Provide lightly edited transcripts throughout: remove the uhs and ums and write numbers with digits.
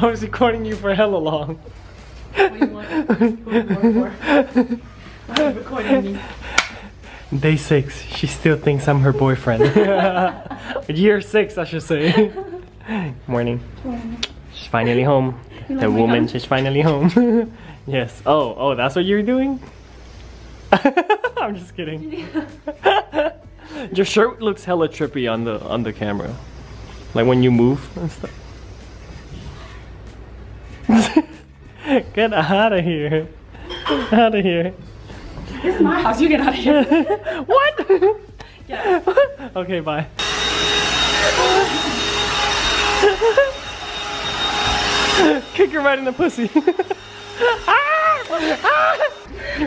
I was recording you for hella long. What do you want? Who for? Why are you recording me? Day 6, she still thinks I'm her boyfriend. Year 6, I should say. Morning. She's finally home. The woman, she's finally home. Yes. Oh, that's what you're doing? I'm just kidding. Your shirt looks hella trippy on the camera. Like when you move and stuff. Get out of here. Out of here. This is my house, you get out of here. What? Yeah. Okay, bye. Kick her right in the pussy.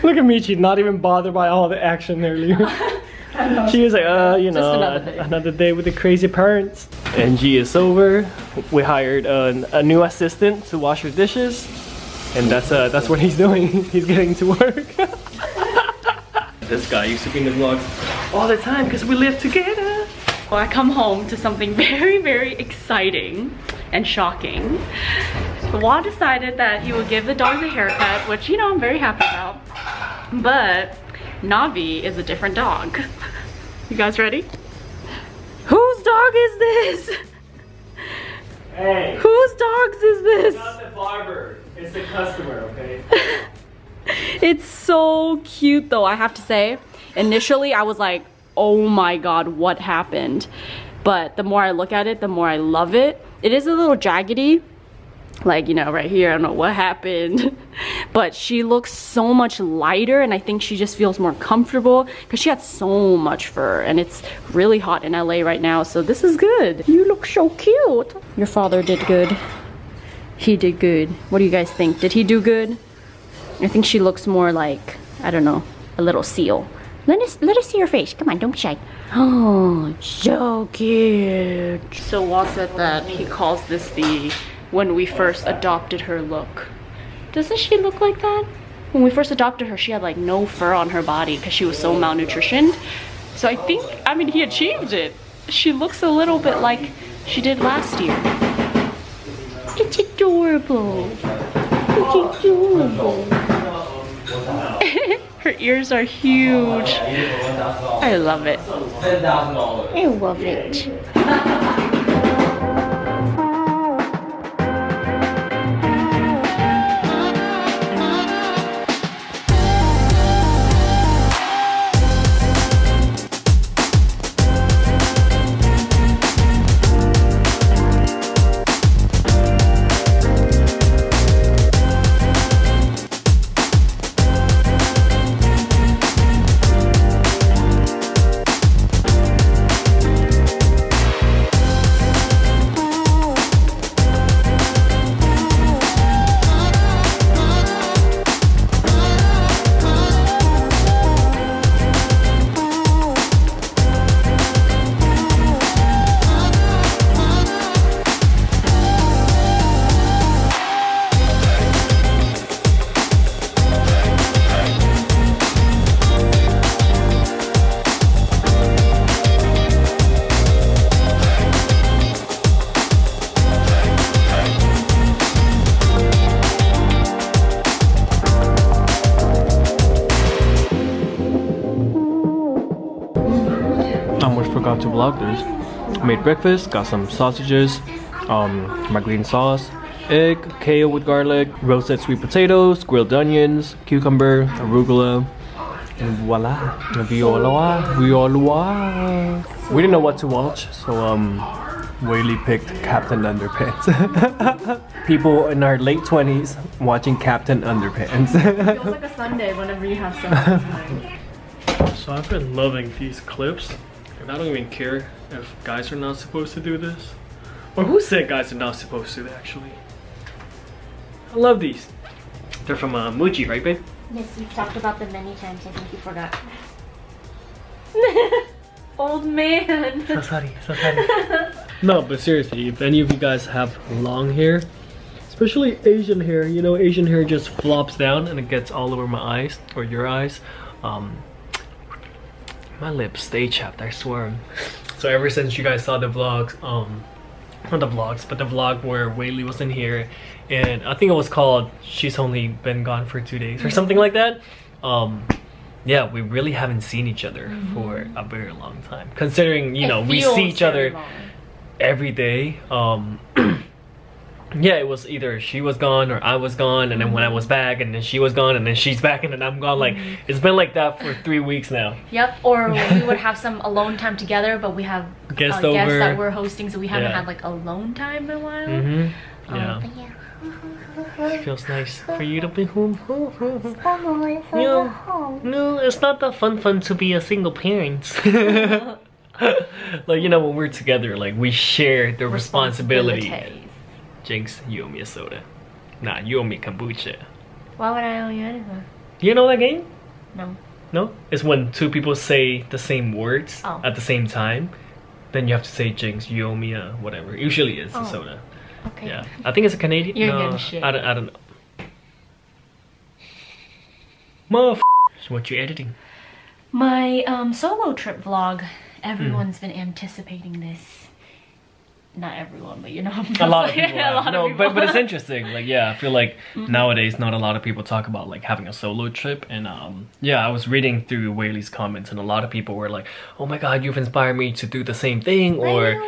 Look at me, she's not even bothered by all the action earlier. She was like, you know, another day with the crazy parents. NG is over. We hired a new assistant to wash her dishes. And that's what he's doing. He's getting to work. This guy used to be in the vlogs all the time because we live together. Well, I come home to something very, very exciting and shocking. Wa decided that he would give the dogs a haircut, which, you know, I'm very happy about. But Navi is a different dog. You guys ready? Whose dog is this? Hey. Whose dogs is this? It's not the barber. It's the customer, okay? It's so cute though, I have to say. Initially, I was like, oh my god, what happened? But the more I look at it, the more I love it. It is a little jaggedy. Like, you know, right here, I don't know what happened. But she looks so much lighter and I think she just feels more comfortable because she had so much fur and it's really hot in LA right now, so this is good. You look so cute. Your father did good. He did good. What do you guys think? Did he do good? I think she looks more like, I don't know, a little seal. Let us see your face. Come on, don't be shy. Oh, so cute. So Wa said that he calls this the when we first adopted her look. Doesn't she look like that? When we first adopted her, she had like no fur on her body because she was so malnutritioned. So I think, I mean, he achieved it. She looks a little bit like she did last year. It's adorable. It's adorable. Her ears are huge. I love it. I love it. Forgot to vlog this. Made breakfast, got some sausages, my green sauce, egg, kale with garlic, roasted sweet potatoes, grilled onions, cucumber, arugula, and voila, viola. We didn't know what to watch, so Whaley picked Captain Underpants. People in our late 20s watching Captain Underpants. It feels like a Sunday whenever you have something. So I've been loving these clips. And I don't even care if guys are not supposed to do this. Or who said guys are not supposed to, actually? I love these. They're from Muji, right, babe? Yes, you've talked about them many times. I think you forgot. Old man. So sorry, so sorry. No, but seriously, if any of you guys have long hair, especially Asian hair, you know, Asian hair just flops down and it gets all over my eyes, or your eyes. My lips stay chapped, I swear. So ever since you guys saw the vlogs, not the vlogs, but the vlog where Whaley was in here, and I think it was called "She's Only Been Gone for 2 Days" or something like that. Yeah, we really haven't seen each other for a very long time, considering, you know, we see each other every day. Yeah, it was either she was gone or I was gone, and then when I was back, and then she was gone, and then she's back, and then I'm gone. Like, it's been like that for 3 weeks now. Yep, or we would have some alone time together, but we have guests that we're hosting, so we haven't had like alone time in a while. Yeah. But yeah. It feels nice for you to be home. Home. No, it's not that fun to be a single parent. Like, you know, when we're together, like, we share the responsibility. Jinx, you owe me a soda. Nah, you owe me kombucha. Why would I owe you anything? You know that game? No. No? It's when two people say the same words at the same time. Then you have to say, Jinx, you owe me a whatever. Usually it's a soda. Okay. Yeah. I think it's a Canadian. You're no, good shit. I don't know. Motherf***, what you editing? My solo trip vlog. Everyone's been anticipating this. Not everyone, but you know, a lot of people. a lot no, of people. but it's interesting. Like, yeah, I feel like nowadays not a lot of people talk about like having a solo trip, and yeah, I was reading through Whaley's comments, and a lot of people were like, "Oh my God, you've inspired me to do the same thing," or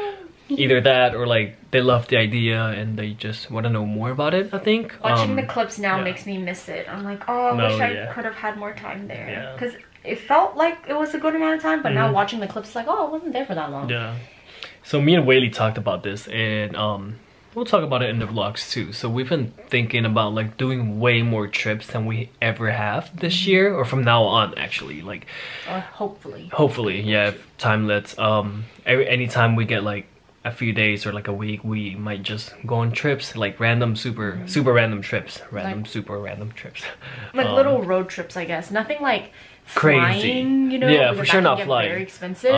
either that, or like they love the idea and they just want to know more about it. I think watching the clips now makes me miss it. I'm like, oh, I wish I could have had more time there, because it felt like it was a good amount of time, but now watching the clips, like, oh, I wasn't there for that long. Yeah. So me and Whaley talked about this, and we'll talk about it in the vlogs too. So we've been thinking about like doing way more trips than we ever have this year, or from now on actually, like, or hopefully. Hopefully, yeah, if time lets. Anytime we get like a few days or like a week, we might just go on trips, like random super random trips, super random trips. Like little road trips, I guess. Nothing like crazy, flying, you know, yeah, for sure not flying. Very expensive.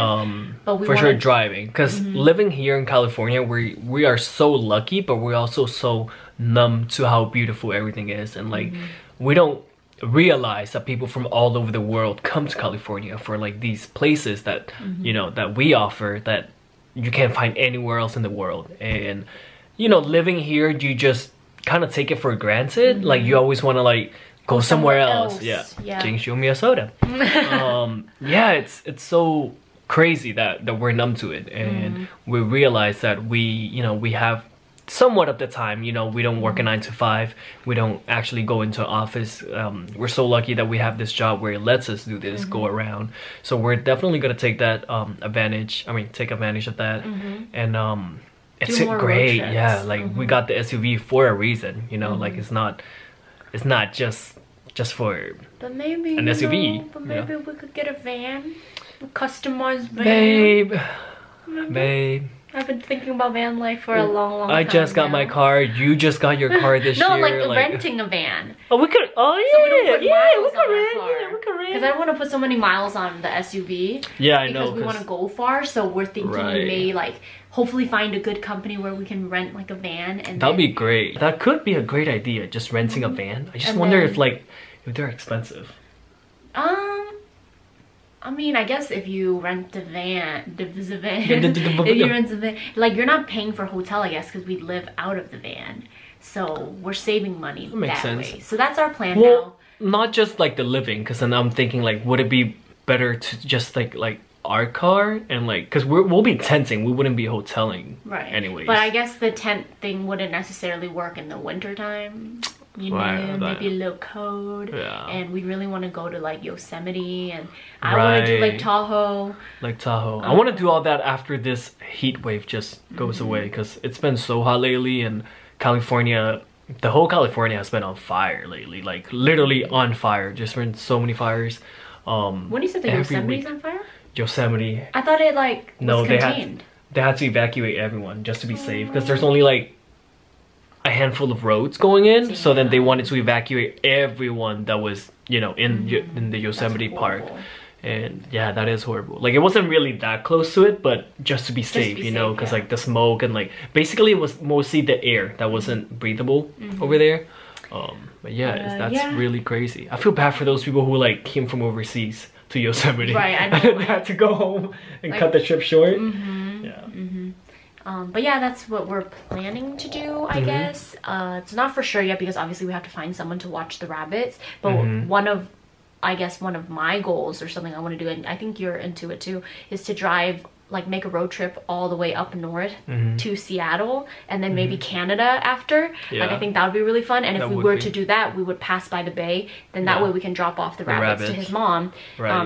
But we for sure driving, because living here in California, we are so lucky, but we're also so numb to how beautiful everything is, and like we don't realize that people from all over the world come to California for like these places that you know that we offer that you can't find anywhere else in the world. And you know, living here, you just kind of take it for granted. Like you always want to like go somewhere else. Yeah. Jinx, show me a soda. Yeah, it's so crazy that we're numb to it, and we realize that we have somewhat of the time. You know, we don't work a 9 to 5. We don't actually go into office. We're so lucky that we have this job where it lets us do this, go around. So we're definitely gonna take that take advantage of that, and it's great. Yeah, like we got the SUV for a reason. You know, like it's not just for but maybe an SUV. But maybe we could get a van, a customized van. Babe. I've been thinking about van life for a long time. I just got my car. You just got your car this year. No, like renting a van. Oh, we could. Oh yeah, so we don't put miles on rent. our car. Yeah, we could rent. Because I don't want to put so many miles on the SUV. Yeah, I know. Because we want to go far, so we're thinking we may like hopefully find a good company where we can rent like a van, and that'd be great. That could be a great idea. Just renting a van. I just wonder if they're expensive. I mean, I guess if you rent a van, if you rent a van, like you're not paying for a hotel, I guess, because we live out of the van, so we're saving money that way. So that's our plan now. Not just like the living, because then I'm thinking like, would it be better to just like our car and like, because we'll be tenting, we wouldn't be hoteling, right? Anyways, but I guess the tent thing wouldn't necessarily work in the winter time. You know, maybe a little cold, and we really want to go to like Yosemite, and I want to do like Tahoe. I want to do all that after this heat wave just goes away, because it's been so hot lately, and California, the whole California has been on fire lately, like literally on fire. Just been so many fires. When you said the Yosemite's on fire? Yosemite. I thought it like was contained. They had to evacuate everyone just to be safe, because there's only like a handful of roads going in, so then they wanted to evacuate everyone that was, you know, in the Yosemite Park. And yeah, that is horrible. Like, it wasn't really that close to it, but just to be safe, you know, because like the smoke and like basically it was mostly the air that wasn't breathable over there. But yeah, that's really crazy. I feel bad for those people who like came from overseas to Yosemite, right? I know, and then had to go home and cut the trip short. But yeah, that's what we're planning to do, I guess. It's not for sure yet because obviously we have to find someone to watch the rabbits. But one of my goals or something I want to do, and I think you're into it too, is to drive, like make a road trip all the way up north to Seattle and then maybe Canada after. Like I think that would be really fun. And if we were to do that, we would pass by the bay. Then that way we can drop off the rabbits to his mom.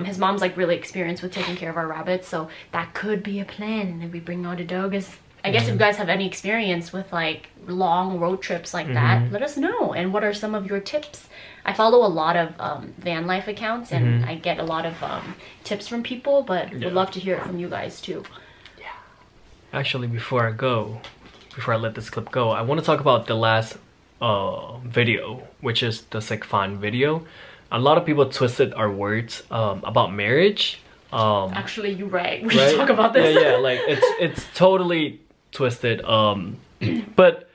His mom's like really experienced with taking care of our rabbits, so that could be a plan. And then we bring all the dogs. I guess if you guys have any experience with like long road trips like that, let us know. And what are some of your tips? I follow a lot of van life accounts and I get a lot of tips from people, but would love to hear it from you guys too. Yeah. Actually, before I let this clip go, I want to talk about the last video, which is the Sekfan video. A lot of people twisted our words about marriage. Actually, you're right. We should talk about this. Yeah, like it's totally twisted. But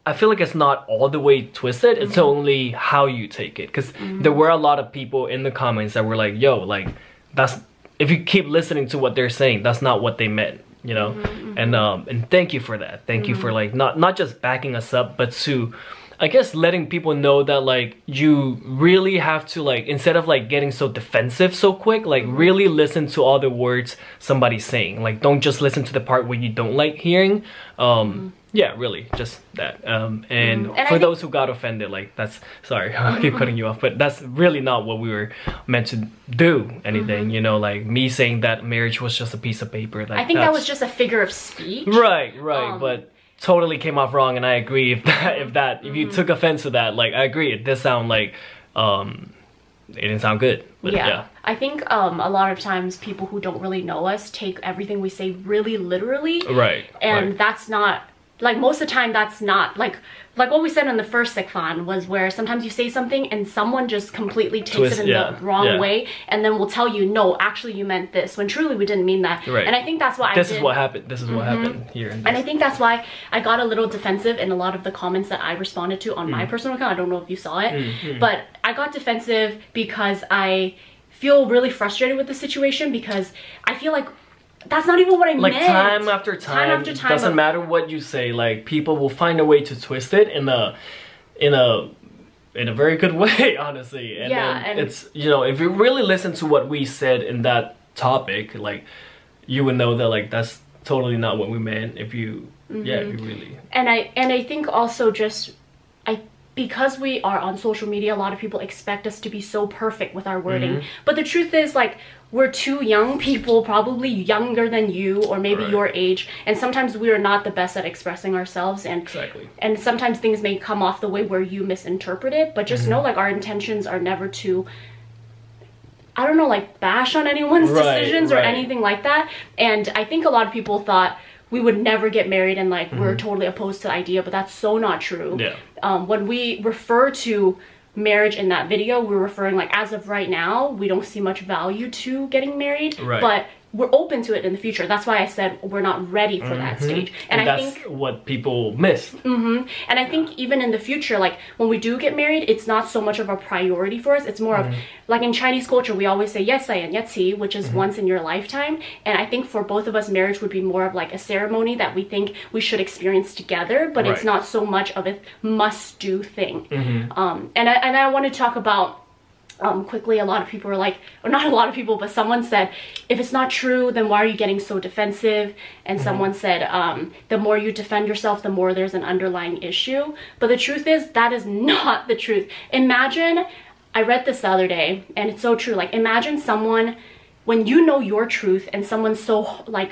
I feel like it's not all the way twisted. It's only how you take it. Because there were a lot of people in the comments that were like, yo, like that's, if you keep listening to what they're saying, that's not what they meant, you know? And thank you for that. Thank you for like not just backing us up, but to, I guess, letting people know that like you really have to, like, instead of like getting so defensive so quick, like really listen to all the words somebody's saying. Like don't just listen to the part where you don't like hearing. Yeah, really, just that. And for those who got offended, like that's, sorry, I keep cutting you off, but that's really not what we were meant to do anything, you know, like me saying that marriage was just a piece of paper. Like, I think that was just a figure of speech. Right, but totally came off wrong, and I agree if you took offense to that, like I agree, it did sound like it didn't sound good. But yeah. I think a lot of times people who don't really know us take everything we say really literally. Right. And that's not, like most of the time that's not like what we said in the first Sekfan was where sometimes you say something and someone just completely takes it in the wrong way, and then will tell you, no, actually you meant this, when truly we didn't mean that. Right. And I think that's why this is what happened. This is what happened here. And I think that's why I got a little defensive in a lot of the comments that I responded to on my personal account. I don't know if you saw it, but I got defensive because I feel really frustrated with the situation, because I feel like that's not even what I meant. Like time after time, doesn't matter what you say, like people will find a way to twist it in a very good way, honestly. And then it's, you know, if you really listen to what we said in that topic, like you would know that like that's totally not what we meant. If you if you really. And I think also just because we are on social media, a lot of people expect us to be so perfect with our wording. But the truth is, like, we're two young people, probably younger than you or maybe your age, and sometimes we are not the best at expressing ourselves, and and sometimes things may come off the way where you misinterpret it. But just know, like, our intentions are never to, I don't know, like bash on anyone's decisions or anything like that. And I think a lot of people thought we would never get married and like we're totally opposed to the idea, but that's so not true. When we refer to marriage in that video, we're referring, like, as of right now, we don't see much value to getting married, but we're open to it in the future. That's why I said we're not ready for that stage. And I that's think what people miss. And I think even in the future, like when we do get married, it's not so much of a priority for us. It's more of, like in Chinese culture, we always say yesai and yetsi, which is once in your lifetime. And I think for both of us, marriage would be more of like a ceremony that we think we should experience together, but it's not so much of a must-do thing. And I want to talk about quickly, a lot of people were like, or not a lot of people, but someone said, if it's not true, then why are you getting so defensive? And someone said, the more you defend yourself, the more there's an underlying issue. But the truth is, that is not the truth. Imagine, I read this the other day, and it's so true. Like, imagine someone, when you know your truth and someone so, like,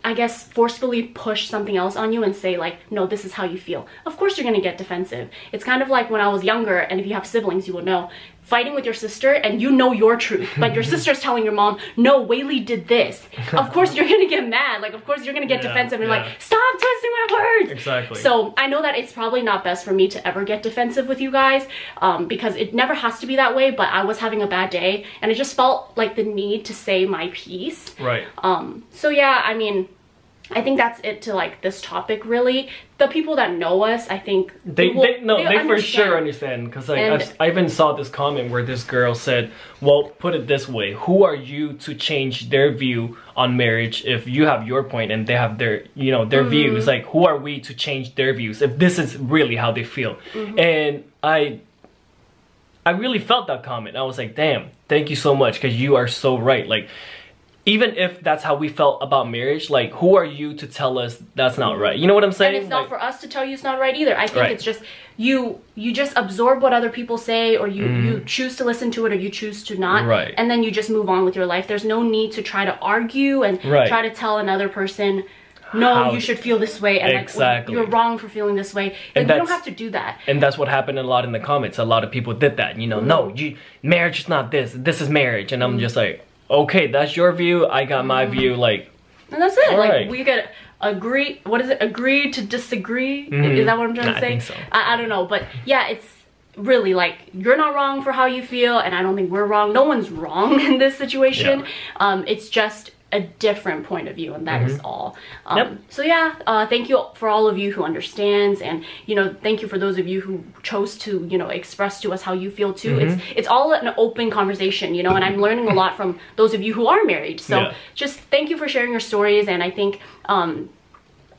I guess forcefully push something else on you and say like, no, this is how you feel. Of course you're gonna get defensive. It's kind of like when I was younger, and if you have siblings, you will know, fighting with your sister and you know your truth, but your sister's telling your mom, no, Whaley did this. Of course you're gonna get mad. Like, of course you're gonna get defensive and like, stop twisting my words. Exactly. So I know that it's probably not best for me to ever get defensive with you guys, because it never has to be that way, but I was having a bad day and I just felt like the need to say my piece. Right. So yeah, I mean, I think that's it to like this topic really. The people that know us, I think they for sure understand, because like I even saw this comment where this girl said, well, put it this way, who are you to change their view on marriage if you have your point and they have their, you know, their views? Like, who are we to change their views if this is really how they feel? And I really felt that comment. I was like, damn, thank you so much, because you are so right. Like, even if that's how we felt about marriage, like, who are you to tell us that's not right? You know what I'm saying? And it's not for us to tell you it's not right either. I think it's just you just absorb what other people say, or you choose to listen to it, or you choose to not. Right. And then you just move on with your life. There's no need to try to argue and try to tell another person, no, you should feel this way, and like, you're wrong for feeling this way. And you don't have to do that. And that's what happened a lot in the comments. A lot of people did that. You know, no, marriage is not this. This is marriage. And I'm just like, okay, that's your view. I got my view. Like, and that's it. Like, we could agree. What is it? Agree to disagree. Is that what I'm trying to say? I think so. I don't know, but yeah, it's really like, you're not wrong for how you feel, and I don't think we're wrong. No one's wrong in this situation. It's just a different point of view, and that is all. So yeah, thank you for all of you who understands, and you know, thank you for those of you who chose to, you know, express to us how you feel too. It's all an open conversation, you know, and I'm learning a lot from those of you who are married. So just thank you for sharing your stories, and I think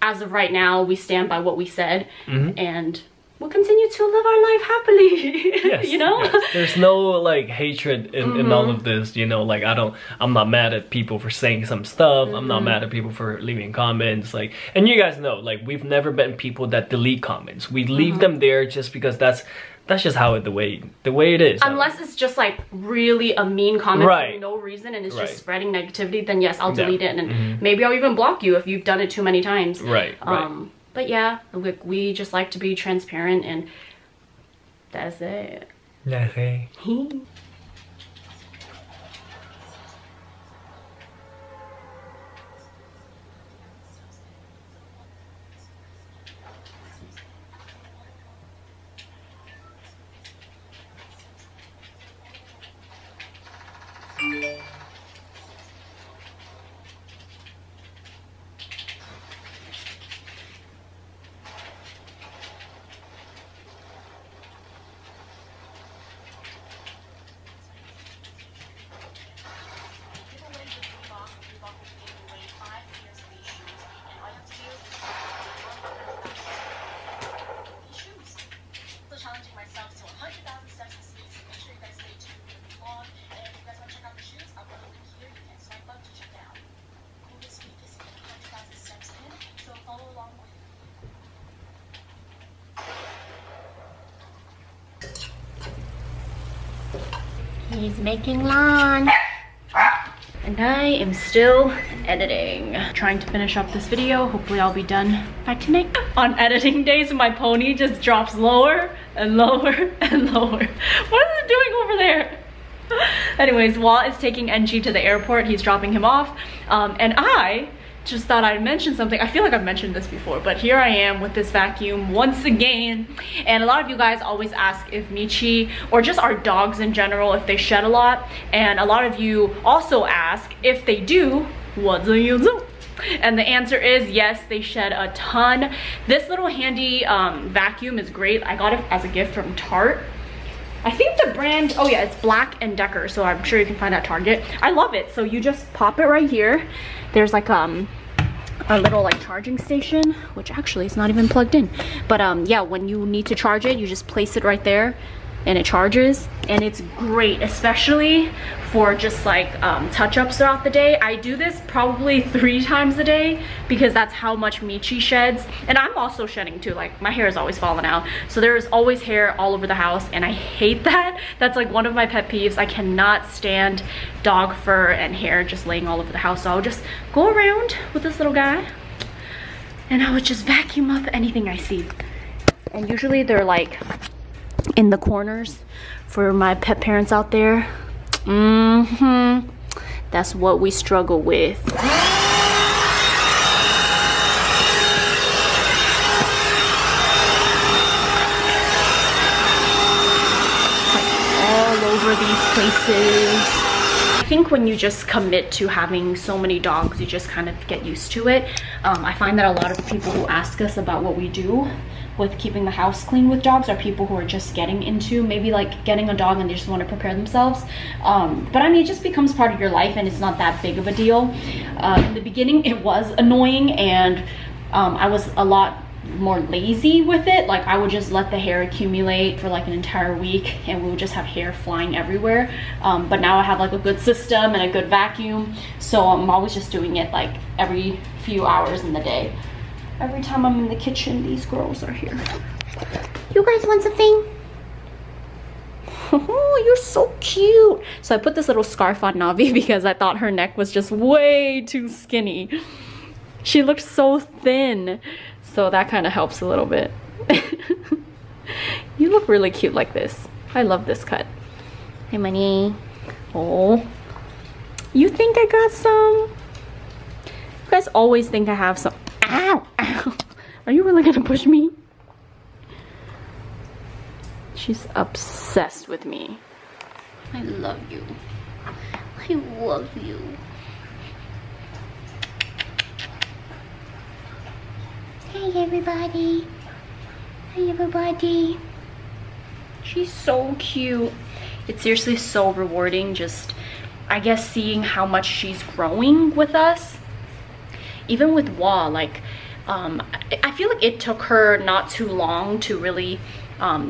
as of right now, we stand by what we said, and we'll continue to live our life happily. You know, there's no like hatred in all of this, you know. Like, I'm not mad at people for saying some stuff. I'm not mad at people for leaving comments, like, and you guys know, like, we've never been people that delete comments. We leave them there just because that's just how the way it is. Unless it's just like really a mean comment for no reason, and it's just spreading negativity, then yes, I'll delete it, and maybe I'll even block you if you've done it too many times. But yeah, we just like to be transparent, and that's it. That's it. He's making lunch. And I am still editing. Trying to finish up this video. Hopefully I'll be done by tonight. On editing days, my pony just drops lower and lower and lower. What is it doing over there? Anyways, Walt is taking NG to the airport. He's dropping him off. And I just thought I'd mention something. I feel like I've mentioned this before, but here I am with this vacuum once again. And a lot of you guys always ask if Michi, or just our dogs in general, if they shed a lot. And a lot of you also ask, if they do, what do you do? And the answer is yes, they shed a ton. This little handy vacuum is great. I got it as a gift from Tarte. I think the brand, oh yeah, it's Black & Decker, so I'm sure you can find it at Target. I love it. So you just pop it right here. There's like a little like charging station, which actually is not even plugged in. But yeah, when you need to charge it, you just place it right there and it charges. And it's great, especially for just like touch-ups throughout the day. I do this probably 3 times a day because that's how much Michi sheds. And I'm also shedding too, like my hair is always falling out. So there's always hair all over the house and I hate that. That's like one of my pet peeves. I cannot stand dog fur and hair just laying all over the house. So I'll just go around with this little guy and I would just vacuum up anything I see. And usually they're like in the corners for my pet parents out there. That's what we struggle with. It's like all over these places. I think when you just commit to having so many dogs, you just kind of get used to it. I find that a lot of people who ask us about what we do with keeping the house clean with dogs are people who are just getting into maybe like getting a dog and they just want to prepare themselves. But I mean, it just becomes part of your life and it's not that big of a deal. In the beginning, it was annoying and I was a lot more lazy with it. Like I would just let the hair accumulate for like an entire week and we would just have hair flying everywhere. But now I have like a good system and a good vacuum, so I'm always just doing it like every few hours in the day. Every time I'm in the kitchen, these girls are here. You guys want something? Oh, you're so cute. So I put this little scarf on Navi because I thought her neck was just way too skinny. She looked so thin. So that kind of helps a little bit. You look really cute like this. I love this cut. Hey, money. Oh, you think I got some? You guys always think I have some. Ow, ow. Are you really gonna push me? She's obsessed with me. I love you. I love you. Hey everybody. Hey everybody. She's so cute. It's seriously so rewarding just, I guess, seeing how much she's growing with us. Even with Wah, like, I feel like it took her not too long to really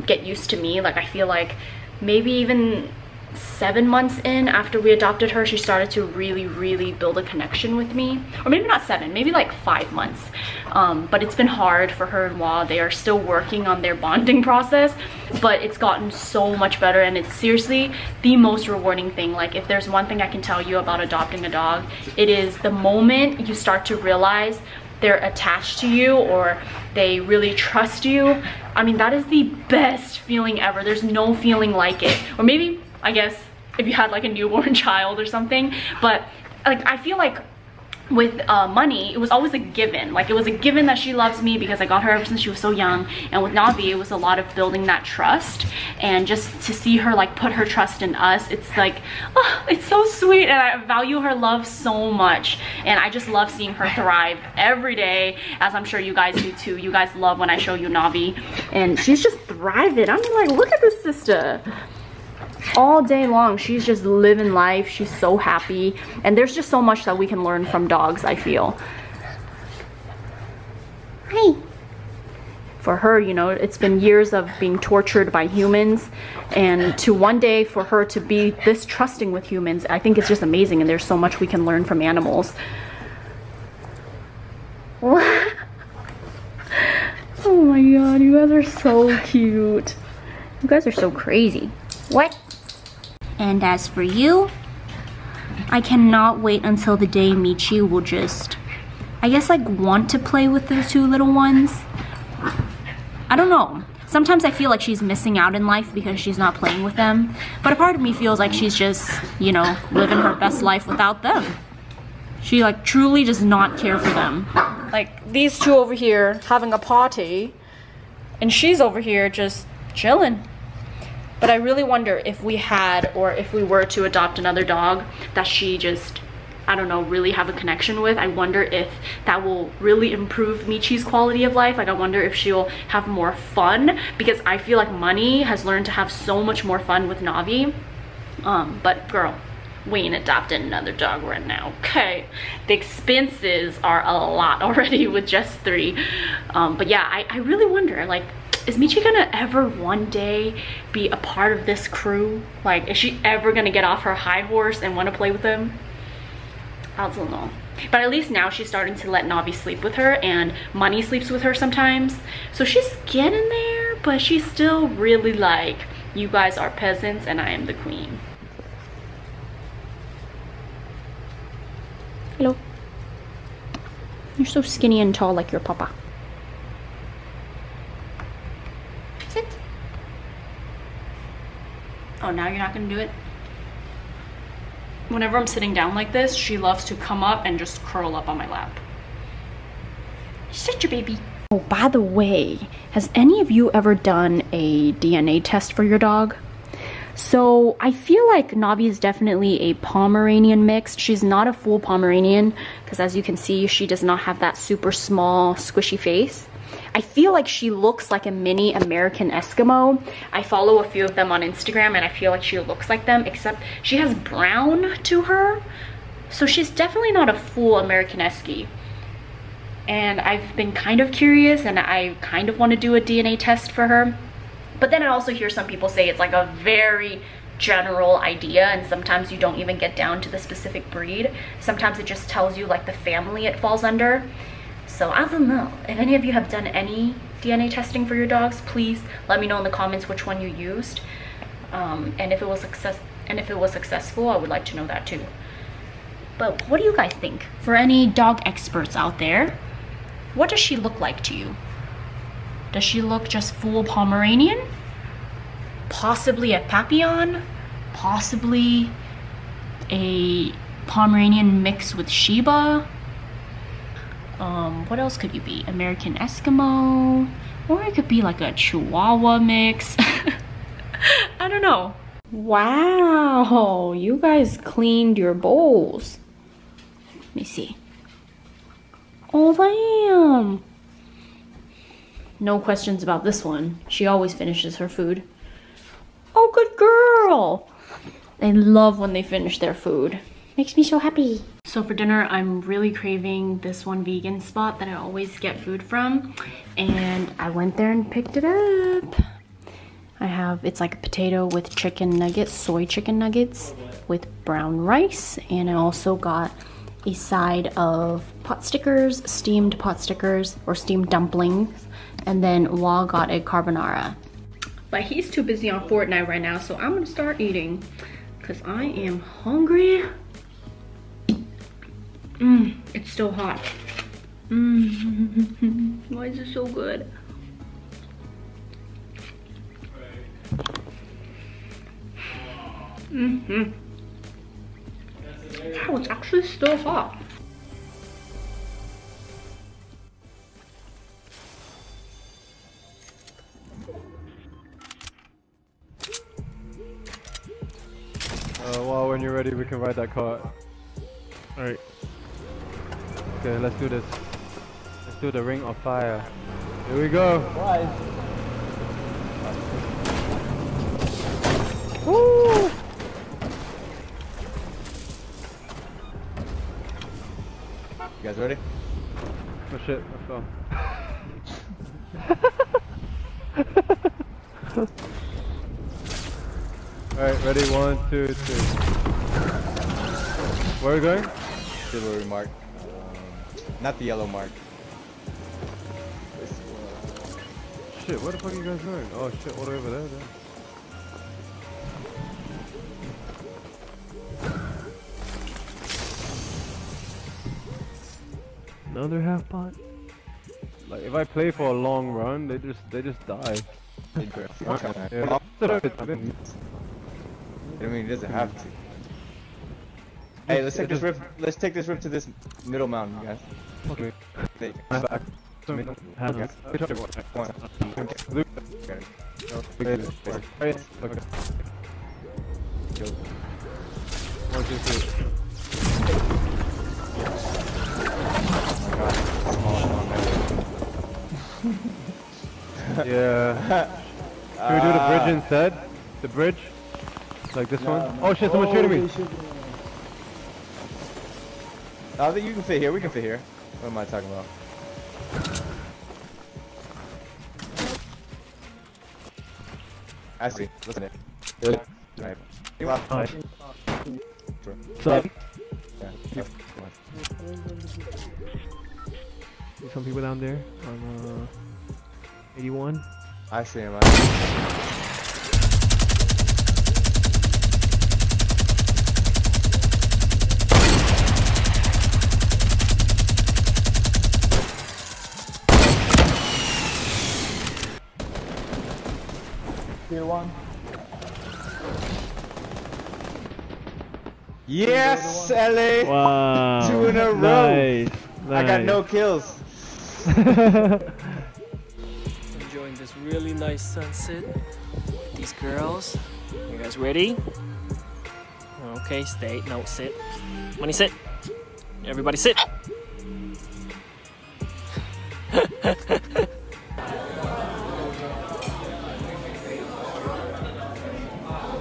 get used to me. Like, I feel like maybe even 7 months in after we adopted her, she started to really build a connection with me. Or maybe not 7, maybe like 5 months. But it's been hard for her and Wah. They are still working on their bonding process, but it's gotten so much better and it's seriously the most rewarding thing. Like, if there's one thing I can tell you about adopting a dog, it is the moment you start to realize they're attached to you or they really trust you. I mean, that is the best feeling ever. There's no feeling like it. Or maybe, I guess, if you had like a newborn child or something, but like I feel like with Money, it was always a given. Like, it was a given that she loves me because I got her ever since she was so young. And with Navi, it was a lot of building that trust, and just to see her like put her trust in us, it's like, oh, it's so sweet, and I value her love so much. And I just love seeing her thrive every day, as I'm sure you guys do too. You guys love when I show you Navi, and she's just thriving. I'm like, look at this sister. All day long, she's just living life. She's so happy, and there's just so much that we can learn from dogs, I feel. Hi. For her, you know, it's been years of being tortured by humans, and to one day for her to be this trusting with humans, I think it's just amazing, and there's so much we can learn from animals. Oh my god, you guys are so cute. You guys are so crazy. What? And as for you, I cannot wait until the day Michi will just, I guess, like, want to play with the 2 little ones. I don't know. Sometimes I feel like she's missing out in life because she's not playing with them. But a part of me feels like she's just, you know, living her best life without them. She, like, truly does not care for them. Like, these 2 over here having a party, and she's over here just chilling. But I really wonder if we had, or if we were to adopt another dog that she just, I don't know, really have a connection with. I wonder if that will really improve Michi's quality of life. Like, I wonder if she'll have more fun, because I feel like Money has learned to have so much more fun with Navi. But girl, we ain't adopting another dog right now, okay? The expenses are a lot already with just 3. But yeah, I really wonder, like, is Michi gonna ever one day be a part of this crew? Like, is she ever gonna get off her high horse and want to play with them? I don't know. But at least now she's starting to let Navi sleep with her, and Money sleeps with her sometimes. So she's getting there, but she's still really like, you guys are peasants and I am the queen. Hello. You're so skinny and tall like your papa. Sit. Oh, now you're not gonna do it? Whenever I'm sitting down like this, she loves to come up and just curl up on my lap. Sit, your baby. Oh, by the way, has any of you ever done a DNA test for your dog? So I feel like Navi is definitely a Pomeranian mix. She's not a full Pomeranian because as you can see, she does not have that super small squishy face. I feel like she looks like a mini American Eskimo. I follow a few of them on Instagram and I feel like she looks like them, except she has brown to her. So she's definitely not a full American Esky. And I've been kind of curious and I kind of want to do a DNA test for her. But then I also hear some people say it's like a very general idea and sometimes you don't even get down to the specific breed. Sometimes it just tells you like the family it falls under. So I don't know. If any of you have done any DNA testing for your dogs, please let me know in the comments which one you used. And if it was successful, I would like to know that too. But what do you guys think? For any dog experts out there, what does she look like to you? Does she look just full Pomeranian? Possibly a Papillon? Possibly a Pomeranian mixed with Shiba? What else could you be? American Eskimo? Or it could be like a Chihuahua mix. I don't know. Wow, you guys cleaned your bowls. Let me see. Oh, damn. No questions about this one. She always finishes her food. Oh, good girl. I love when they finish their food. Makes me so happy. So for dinner, I'm really craving this one vegan spot that I always get food from. And I went there and picked it up. It's like a potato with chicken nuggets, soy chicken nuggets with brown rice. And I also got a side of pot stickers, steamed pot stickers or steamed dumplings. And then Wall got a carbonara. But he's too busy on Fortnite right now, so I'm gonna start eating because I am hungry. It's still hot. Why is it so good? Wow, it's actually still hot. Well, when you're ready, we can ride that cart. Alright. Okay, let's do this. Let's do the Ring of Fire. Here we go. Woo! You guys ready? Oh shit, let's go. Alright, ready? 1, 2, 3. Where are we going? Delivery mark. Not the yellow mark. Shit, where the fuck are you guys going? Oh shit, all the way over there. Another half pot? Like if I play for a long run, they just die. Yeah. I mean, it doesn't have to. Hey, let's take this rift. Let's take this rift to this middle mountain, guys. Okay. Back. Yeah. Should we do the bridge instead? The bridge? Like this one? Oh shit, someone's shooting me! I think you can fit here. We can fit here. What am I talking about? I see. Listen it. Good. Right. Hi. What's up? Yeah. There's some people down there on 81. I see him. Tier 1. Yes, LA! Wow. 2 in a row. Nice. I got no kills. Enjoying this really nice sunset with these girls. You guys ready? Okay, stay. No, sit. Money, sit. Everybody sit.